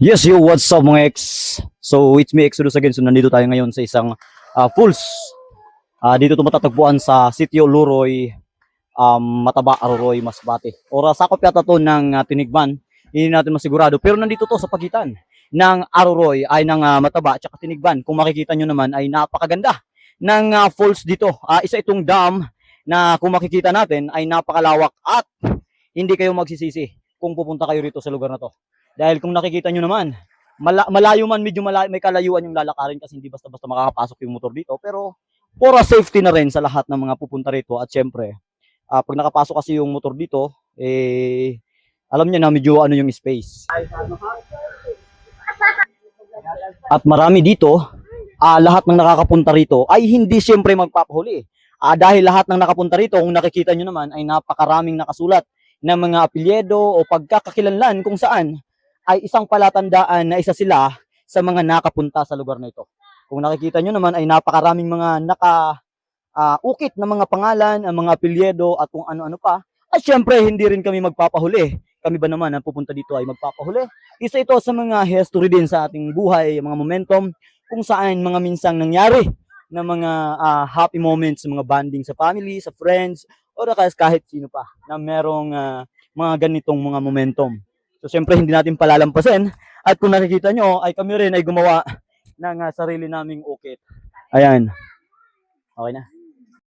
Yes, yo, what's up mga ex? So, it's me, Exodus again. So, nandito tayo ngayon sa isang Fools. Dito ito matatagpuan sa Sitio Luroy, Mataba, Aroroy, Masbate. Ora, sakop yata to ng Tinigban. Hindi natin masigurado. Pero nandito to sa pagitan ng Aroroy, ay ng Mataba, at Tinigban. Kung makikita nyo naman, ay napakaganda ng falls dito. Isa itong dam na kung makikita natin, ay napakalawak at hindi kayo magsisisi kung pupunta kayo rito sa lugar na to. Dahil kung nakikita nyo naman, malayo man, medyo malayo, may kalayuan yung lalakarin kasi hindi basta-basta makakapasok yung motor dito. Pero for a safety na rin sa lahat ng mga pupunta rito. At syempre, pag nakapasok kasi yung motor dito, alam niya na medyo ano yung space. At marami dito, lahat ng nakakapunta rito ay hindi syempre magpapahuli. Dahil lahat ng nakapunta rito, kung nakikita nyo naman, ay napakaraming nakasulat ng mga apelyido o pagkakakilanlan kung saan ay isang palatandaan na isa sila sa mga nakapunta sa lugar na ito. Kung nakikita nyo naman ay napakaraming mga ukit na mga pangalan, ang mga apelyido at kung ano-ano pa. At syempre, hindi rin kami magpapahuli. Kami ba naman ang pupunta dito ay magpapahuli? Isa ito sa mga history din sa ating buhay, mga momentum, kung saan mga minsang nangyari na mga happy moments, mga bonding sa family, sa friends, o kahit sino pa na merong mga ganitong mga momentum. So, siyempre, hindi natin palalampasin. At kung nakikita nyo, ay kami rin ay gumawa ng sarili naming ukit. Ayan. Okay na.